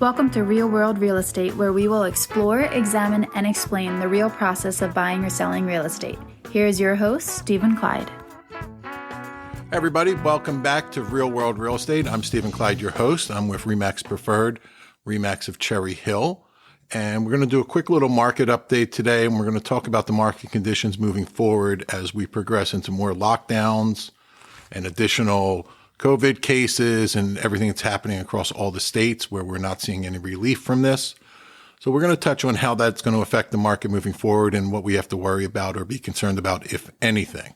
Welcome to Real World Real Estate, where we will explore, examine, and explain the real process of buying or selling real estate. Here is your host, Stephen Clyde. Hey everybody, welcome back to Real World Real Estate. I'm Stephen Clyde, your host. I'm with RE/MAX Preferred, RE/MAX of Cherry Hill. And we're going to do a quick little market update today, and we're going to talk about the market conditions moving forward as we progress into more lockdowns and additional COVID cases and everything that's happening across all the states where we're not seeing any relief from this. So we're going to touch on how that's going to affect the market moving forward and what we have to worry about or be concerned about, if anything.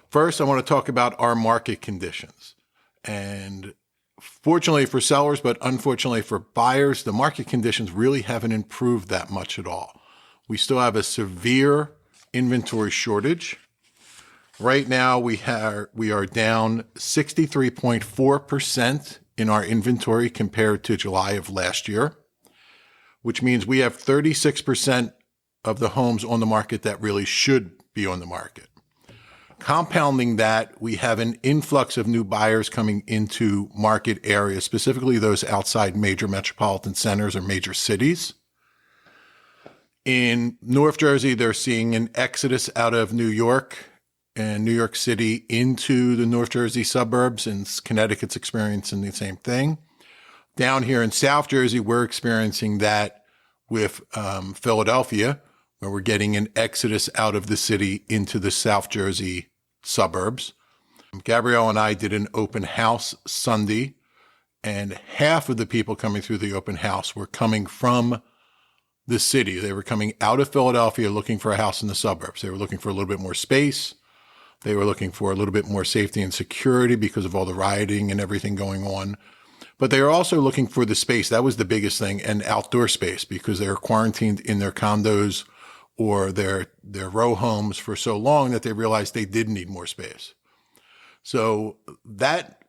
First, I want to talk about our market conditions. And fortunately for sellers, but unfortunately for buyers, the market conditions really haven't improved that much at all. We still have a severe inventory shortage. Right now, we are down 63.4% in our inventory compared to July of last year, which means we have 36% of the homes on the market that really should be on the market. Compounding that, we have an influx of new buyers coming into market areas, specifically those outside major metropolitan centers or major cities. In North Jersey, they're seeing an exodus out of New York and New York City into the North Jersey suburbs, and Connecticut's experiencing the same thing. Down here in South Jersey, we're experiencing that with Philadelphia, where we're getting an exodus out of the city into the South Jersey suburbs. Gabrielle and I did an open house Sunday, and half of the people coming through the open house were coming from the city. They were coming out of Philadelphia looking for a house in the suburbs. They were looking for a little bit more space. They were looking for a little bit more safety and security because of all the rioting and everything going on. But they were also looking for the space. That was the biggest thing, and outdoor space, because they were quarantined in their condos or their row homes for so long that they realized they did need more space. So that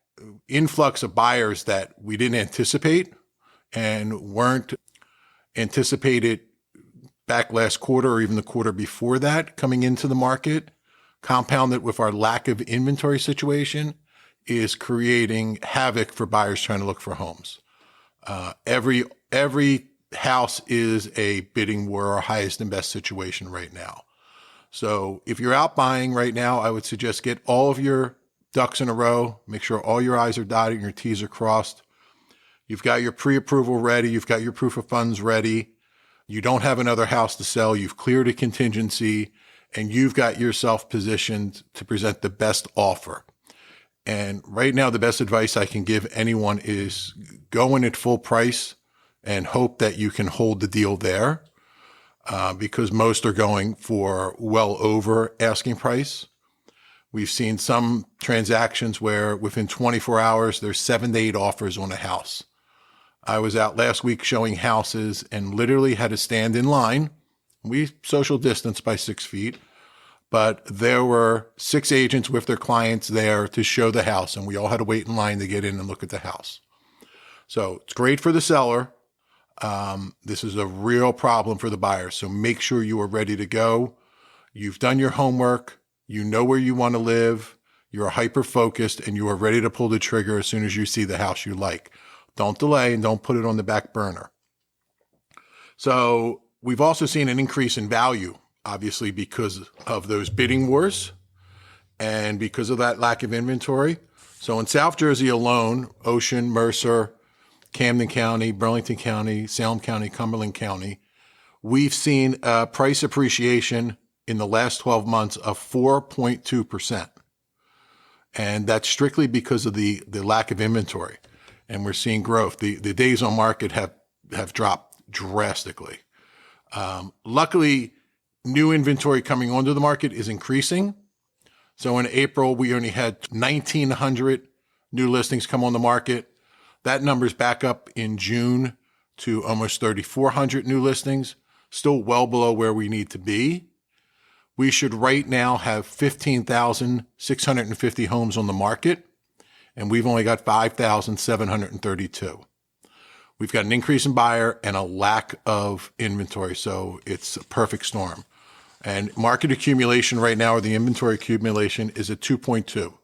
influx of buyers that we didn't anticipate and weren't anticipated back last quarter or even the quarter before that coming into the market, compounded with our lack of inventory situation, is creating havoc for buyers trying to look for homes. Every house is a bidding war or highest and best situation right now. So if you're out buying right now, I would suggest get all of your ducks in a row. Make sure all your I's are dotted and your T's are crossed. You've got your pre-approval ready. You've got your proof of funds ready. You don't have another house to sell. You've cleared a contingency, and you've got yourself positioned to present the best offer. And right now, the best advice I can give anyone is go in at full price and hope that you can hold the deal there, because most are going for well over asking price. We've seen some transactions where within 24 hours, there's 7 to 8 offers on a house. I was out last week showing houses and literally had to stand in line. We social distance by 6 feet, but there were 6 agents with their clients there to show the house, and we all had to wait in line to get in and look at the house. So it's great for the seller. This is a real problem for the buyer. So make sure you are ready to go. You've done your homework. You know where you want to live. You're hyper-focused, and you are ready to pull the trigger as soon as you see the house you like. Don't delay and don't put it on the back burner. So we've also seen an increase in value, obviously, because of those bidding wars and because of that lack of inventory. So in South Jersey alone, Ocean, Mercer, Camden County, Burlington County, Salem County, Cumberland County, we've seen a price appreciation in the last 12 months of 4.2%. And that's strictly because of the lack of inventory. And we're seeing growth. The days on market have dropped drastically. Luckily, new inventory coming onto the market is increasing. So in April, we only had 1,900 new listings come on the market. That number's back up in June to almost 3,400 new listings, still well below where we need to be. We should right now have 15,650 homes on the market, and we've only got 5,732. We've got an increase in buyer and a lack of inventory, so it's a perfect storm. And market accumulation right now, or the inventory accumulation, is at 2.2.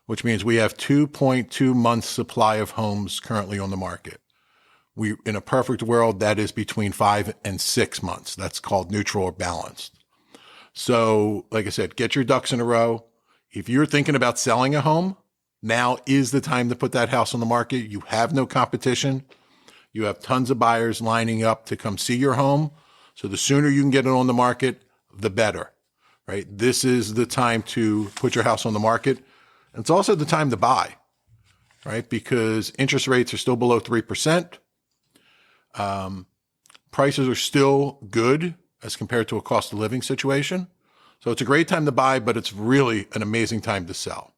which means we have 2.2 months supply of homes currently on the market. In a perfect world, that is between 5 and 6 months. That's called neutral or balanced. So, like I said, get your ducks in a row. If you're thinking about selling a home, now is the time to put that house on the market. You have no competition. You have tons of buyers lining up to come see your home. So the sooner you can get it on the market, the better, right? This is the time to put your house on the market. And it's also the time to buy, right? Because interest rates are still below 3%. Prices are still good as compared to a cost of living situation. So it's a great time to buy, but it's really an amazing time to sell.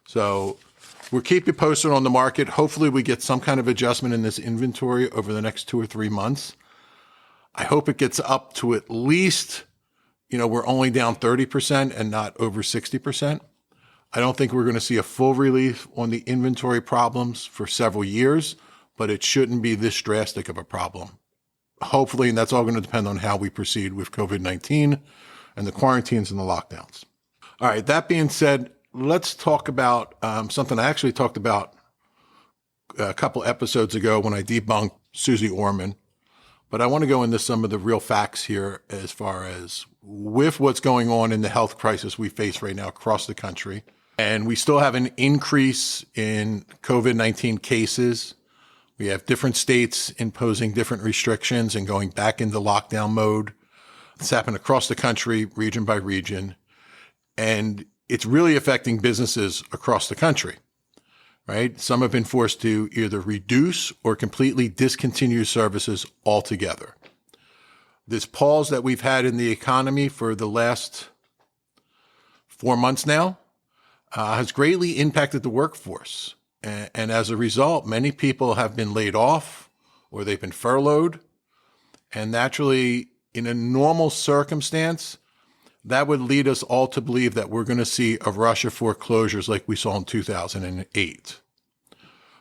So we'll keep you posted on the market. Hopefully we get some kind of adjustment in this inventory over the next 2 or 3 months. I hope it gets up to at least, we're only down 30% and not over 60%. I don't think we're going to see a full relief on the inventory problems for several years, but it shouldn't be this drastic of a problem. Hopefully, and that's all going to depend on how we proceed with COVID-19 and the quarantines and the lockdowns. All right, that being said, let's talk about something I actually talked about a couple episodes ago when I debunked Suze Orman. But I want to go into some of the real facts here as far as with what's going on in the health crisis we face right now across the country. And we still have an increase in COVID-19 cases. We have different states imposing different restrictions and going back into lockdown mode. It's happened across the country, region by region. And it's really affecting businesses across the country, right? Some have been forced to either reduce or completely discontinue services altogether. This pause that we've had in the economy for the last 4 months now has greatly impacted the workforce. And as a result, many people have been laid off or they've been furloughed. And naturally, in a normal circumstance, that would lead us all to believe that we're going to see a rush of foreclosures like we saw in 2008.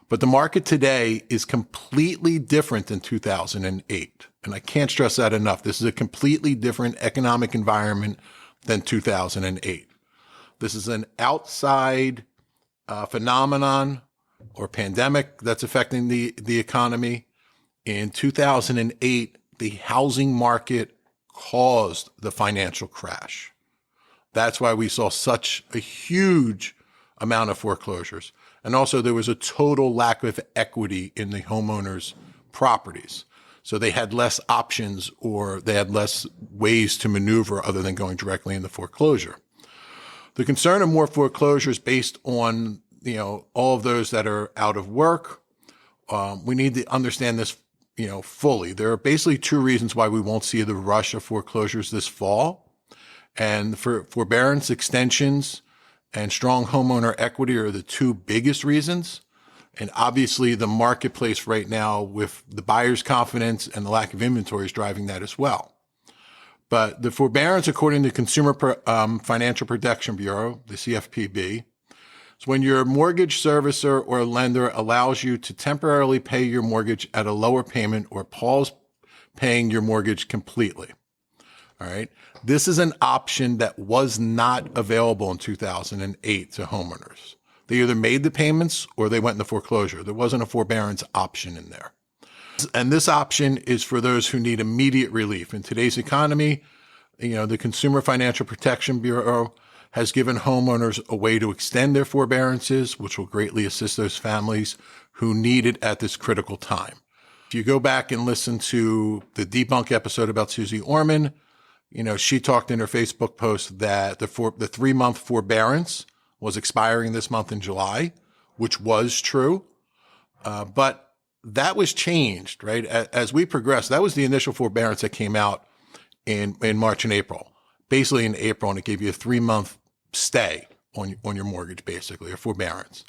But the market today is completely different than 2008. And I can't stress that enough. This is a completely different economic environment than 2008. This is an outside phenomenon or pandemic that's affecting the economy. In 2008, the housing market caused the financial crash. That's why we saw such a huge amount of foreclosures. And also there was a total lack of equity in the homeowners' properties. So they had less options or they had less ways to maneuver other than going directly into foreclosure. The concern of more foreclosures based on, all of those that are out of work, we need to understand this, fully. There are basically 2 reasons why we won't see the rush of foreclosures this fall. And for forbearance extensions and strong homeowner equity are the 2 biggest reasons. And obviously the marketplace right now with the buyer's confidence and the lack of inventory is driving that as well. But the forbearance, according to Consumer Financial Protection Bureau, the CFPB, is when your mortgage servicer or lender allows you to temporarily pay your mortgage at a lower payment or pause paying your mortgage completely. All right. This is an option that was not available in 2008 to homeowners. They either made the payments or they went into foreclosure. There wasn't a forbearance option in there. And this option is for those who need immediate relief. In today's economy, the Consumer Financial Protection Bureau has given homeowners a way to extend their forbearances, which will greatly assist those families who need it at this critical time. If you go back and listen to the debunk episode about Suze Orman, she talked in her Facebook post that the 3-month forbearance was expiring this month in July, which was true. But that was changed, right? As we progressed, that was the initial forbearance that came out in March and April. Basically in April, and it gave you a 3-month stay on your mortgage, basically, a forbearance.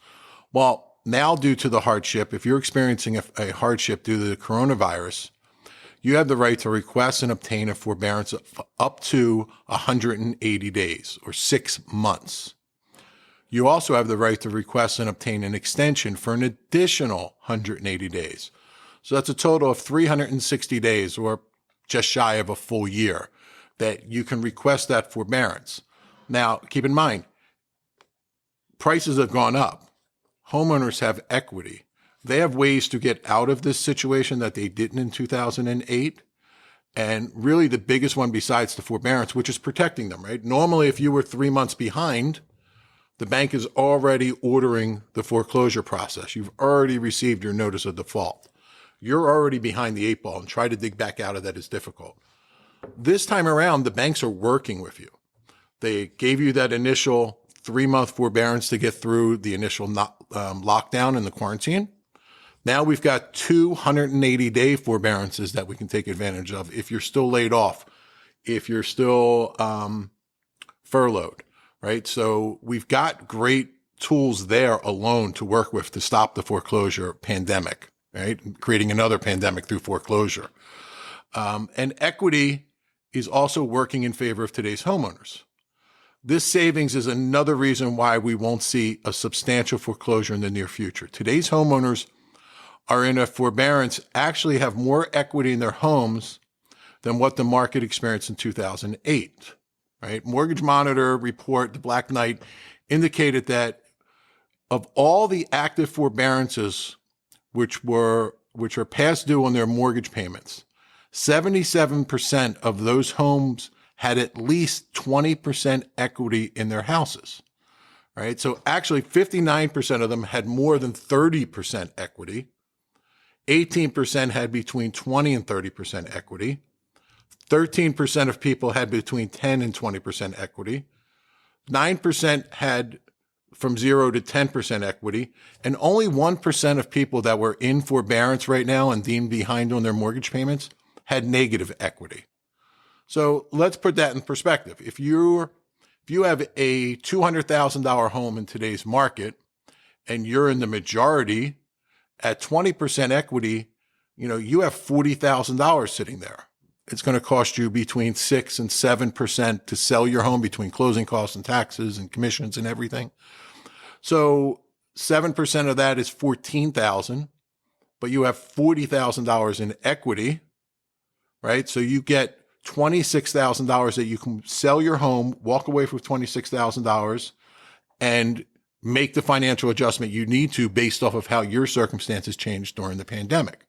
Well, now due to the hardship, if you're experiencing a hardship due to the coronavirus, you have the right to request and obtain a forbearance up to 180 days or 6 months. You also have the right to request and obtain an extension for an additional 180 days. So that's a total of 360 days or just shy of a full year that you can request that forbearance. Now, keep in mind, prices have gone up. Homeowners have equity. they have ways to get out of this situation that they didn't in 2008. And really the biggest one besides the forbearance, which is protecting them, right? Normally, if you were 3 months behind, the bank is already ordering the foreclosure process. You've already received your notice of default. You're already behind the 8 ball, and try to dig back out of that is difficult. This time around, the banks are working with you. They gave you that initial 3-month forbearance to get through the initial lockdown and the quarantine. Now we've got 280-day forbearances that we can take advantage of if you're still laid off, if you're still furloughed, right? So we've got great tools there alone to work with to stop the foreclosure pandemic, right? Creating another pandemic through foreclosure. And equity is also working in favor of today's homeowners. This savings is another reason why we won't see a substantial foreclosure in the near future. Today's homeowners are in a forbearance actually have more equity in their homes than what the market experienced in 2008, right? Mortgage Monitor report, the Black Knight, indicated that of all the active forbearances which are past due on their mortgage payments, 77% of those homes had at least 20% equity in their houses, right? So actually 59% of them had more than 30% equity. 18% had between 20 and 30% equity. 13% of people had between 10 and 20% equity. 9% had from 0 to 10% equity. And only 1% of people that were in forbearance right now and deemed behind on their mortgage payments had negative equity. So let's put that in perspective. If you have a $200,000 home in today's market and you're in the majority, at 20% equity, you have $40,000 sitting there. It's going to cost you between 6 and 7% to sell your home between closing costs and taxes and commissions and everything. So 7% of that is $14,000, but you have $40,000 in equity, right? So you get $26,000 that you can sell your home, walk away with $26,000, and make the financial adjustment you need to based off of how your circumstances changed during the pandemic.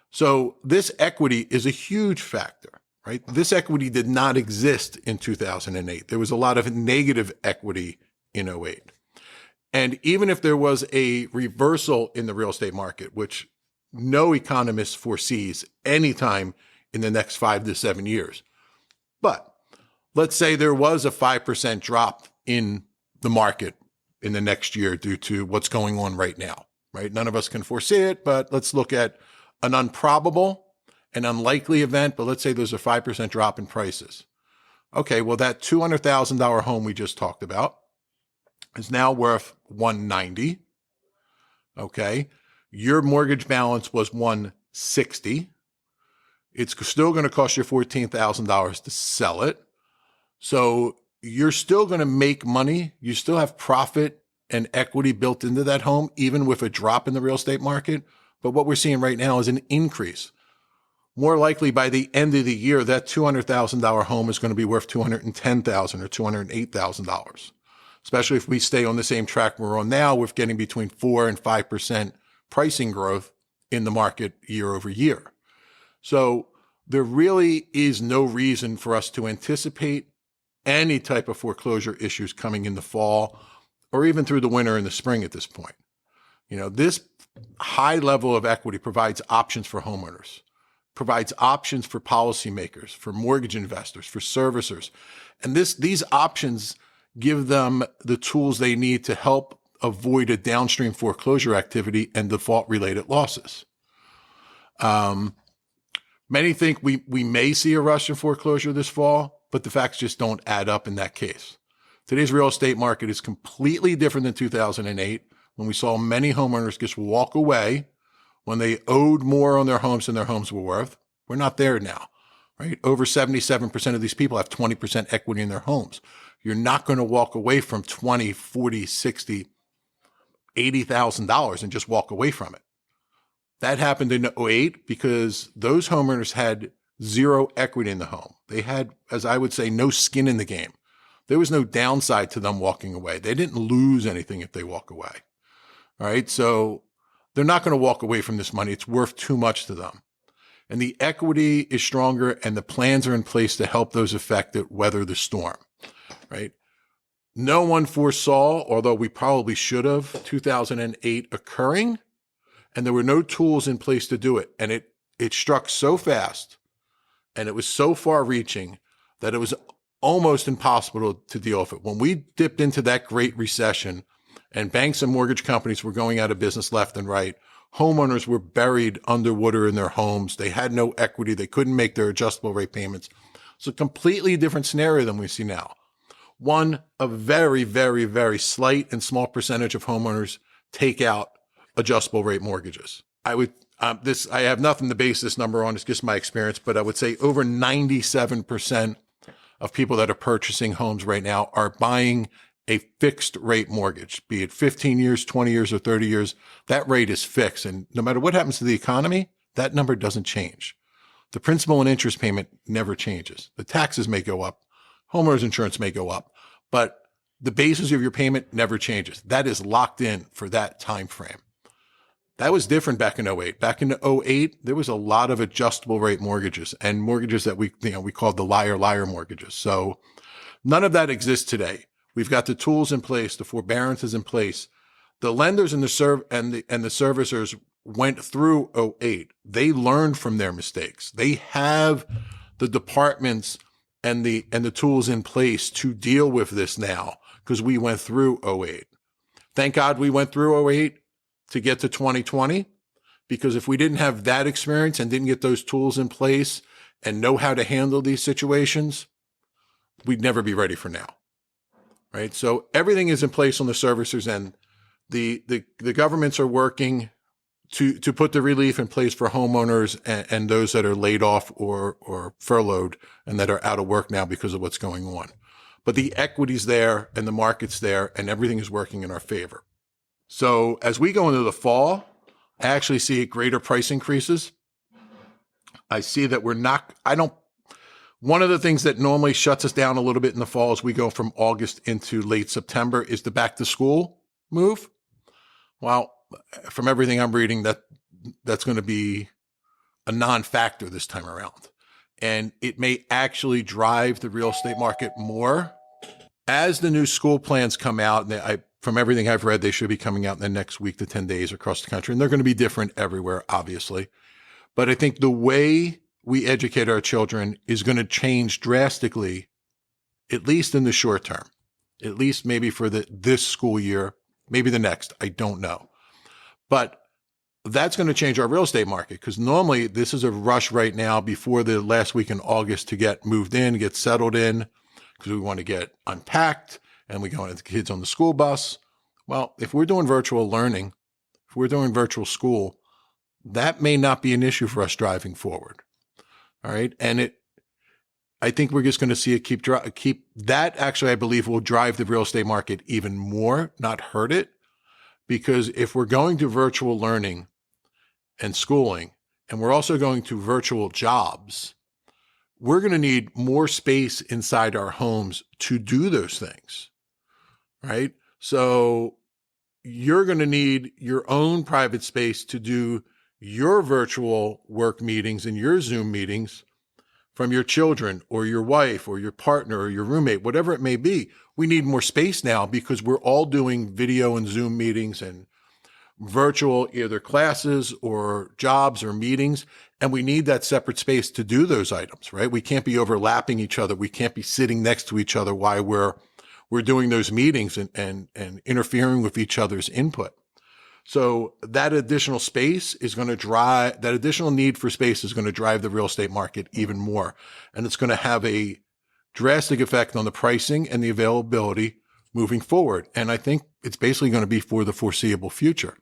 So this equity is a huge factor, right? This equity did not exist in 2008. There was a lot of negative equity in 2008. And even if there was a reversal in the real estate market, which no economist foresees anytime in the next 5 to 7 years, but let's say there was a 5% drop in the market in the next year due to what's going on right now, right? None of us can foresee it, but let's look at an unprobable and unlikely event, but let's say there's a 5% drop in prices. Okay, well, that $200,000 home we just talked about is now worth $190. Okay, your mortgage balance was $160. It's still going to cost you $14,000 to sell it. So you're still going to make money. You still have profit and equity built into that home, even with a drop in the real estate market. But what we're seeing right now is an increase. More likely by the end of the year, that $200,000 home is going to be worth $210,000 or $208,000, especially if we stay on the same track we're on now with getting between 4 and 5% pricing growth in the market year over year. So there really is no reason for us to anticipate any type of foreclosure issues coming in the fall or even through the winter and the spring at this point. This high level of equity provides options for homeowners, provides options for policymakers, for mortgage investors, for servicers. And these options give them the tools they need to help avoid a downstream foreclosure activity and default-related losses. Many think we may see a rush in foreclosure this fall, but the facts just don't add up in that case. Today's real estate market is completely different than 2008, when we saw many homeowners just walk away when they owed more on their homes than their homes were worth. We're not there now, right? Over 77% of these people have 20% equity in their homes. You're not going to walk away from $20,000, $40,000, $60,000, $80,000 and just walk away from it. That happened in 2008 because those homeowners had zero equity in the home. They had, as I would say, no skin in the game. There was no downside to them walking away. They didn't lose anything if they walk away. All right. So they're not going to walk away from this money. It's worth too much to them. And the equity is stronger and the plans are in place to help those affected weather the storm, right? No one foresaw, although we probably should have, 2008 occurring, and there were no tools in place to do it. And it struck so fast and it was so far reaching that it was almost impossible to deal with it. When we dipped into that great recession and banks and mortgage companies were going out of business left and right, homeowners were buried underwater in their homes. They had no equity. They couldn't make their adjustable rate payments. It's a completely different scenario than we see now. One, a very, very, very slight and small percentage of homeowners take out adjustable rate mortgages. I have nothing to base this number on. It's just my experience, but I would say over 97% of people that are purchasing homes right now are buying a fixed rate mortgage, be it 15 years, 20 years, or 30 years. That rate is fixed. And no matter what happens to the economy, that number doesn't change. The principal and interest payment never changes. The taxes may go up. Homeowners insurance may go up, but the basis of your payment never changes. That is locked in for that time frame. That was different back in 08. Back in 08, there was a lot of adjustable rate mortgages and mortgages that we called the liar mortgages. So none of that exists today. We've got the tools in place, the forbearance is in place. The lenders and the servicers went through 08. They learned from their mistakes. They have the departments and the tools in place to deal with this now because we went through 08. Thank God we went through 08 to get to 2020, because if we didn't have that experience and didn't get those tools in place and know how to handle these situations, we'd never be ready for now, right? So everything is in place on the servicers end. The governments are working to put the relief in place for homeowners and those that are laid off or furloughed and that are out of work now because of what's going on. But the equity's there and the market's there and everything is working in our favor. So as we go into the fall, I actually see greater price increases. I see that one of the things that normally shuts us down a little bit in the fall as we go from August into late September is the back to school move. Well, from everything I'm reading, that's going to be a non-factor this time around. And it may actually drive the real estate market more. As the new school plans come out, and from everything I've read, they should be coming out in the next week to 10 days across the country. And they're going to be different everywhere, obviously. But I think the way we educate our children is going to change drastically, at least in the short term, at least maybe for this school year, maybe the next, I don't know. But that's going to change our real estate market because normally this is a rush right now before the last week in August to get moved in, get settled in, because we want to get unpacked and we go into the kids on the school bus. Well, if we're doing virtual learning, if we're doing virtual school, that may not be an issue for us driving forward. All right. And I think we're just going to see it keep that actually, I believe will drive the real estate market even more, not hurt it. Because if we're going to virtual learning and schooling, and we're also going to virtual jobs, we're going to need more space inside our homes to do those things, right? So you're going to need your own private space to do your virtual work meetings and your Zoom meetings from your children or your wife or your partner or your roommate, whatever it may be. We need more space now because we're all doing video and Zoom meetings and virtual either classes or jobs or meetings. And we need that separate space to do those items, right? We can't be overlapping each other. We can't be sitting next to each other while we're doing those meetings and interfering with each other's input. So that additional space is going to drive, that additional need for space is going to drive the real estate market even more. And it's going to have a drastic effect on the pricing and the availability moving forward. And I think it's basically going to be for the foreseeable future,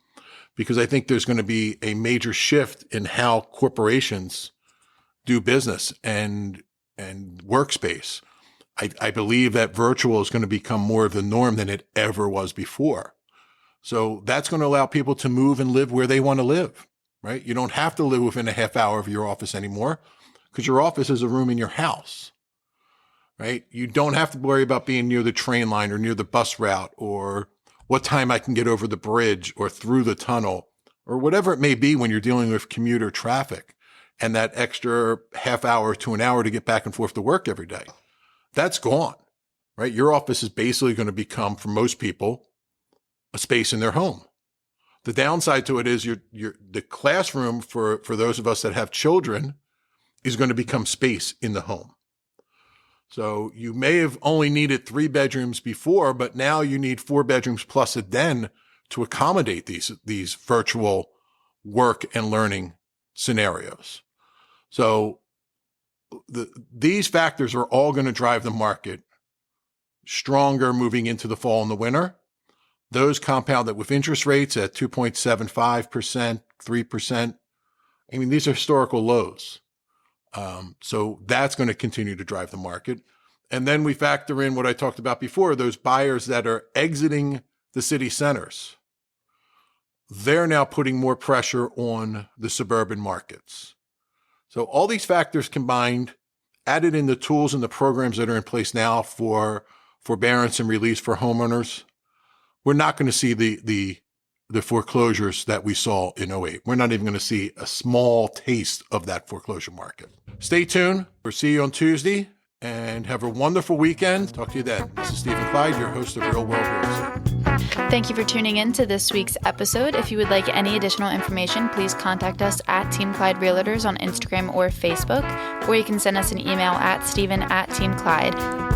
because I think there's going to be a major shift in how corporations do business and workspace. I believe that virtual is going to become more of the norm than it ever was before. So that's going to allow people to move and live where they want to live, right? You don't have to live within a half hour of your office anymore because your office is a room in your house, right? You don't have to worry about being near the train line or near the bus route or what time I can get over the bridge or through the tunnel or whatever it may be when you're dealing with commuter traffic and that extra half hour to an hour to get back and forth to work every day, that's gone, right? Your office is basically going to become, for most people, a space in their home. The downside to it is the classroom for those of us that have children is going to become space in the home. So you may have only needed 3 bedrooms before, but now you need 4 bedrooms plus a den to accommodate these virtual work and learning scenarios. So these factors are all going to drive the market stronger moving into the fall and the winter. Those compounded with interest rates at 2.75%, 3%. I mean, these are historical lows. So that's going to continue to drive the market. And then we factor in what I talked about before, those buyers that are exiting the city centers. They're now putting more pressure on the suburban markets. So all these factors combined, added in the tools and the programs that are in place now for forbearance and release for homeowners, we're not going to see the foreclosures that we saw in 2008. We're not even going to see a small taste of that foreclosure market. Stay tuned. We'll see you on Tuesday and have a wonderful weekend. Talk to you then. This is Stephen Clyde, your host of Real World Real Estate. Thank you for tuning in to this week's episode. If you would like any additional information, please contact us at Team Clyde Realtors on Instagram or Facebook, or you can send us an email at Stephen@TeamClyde.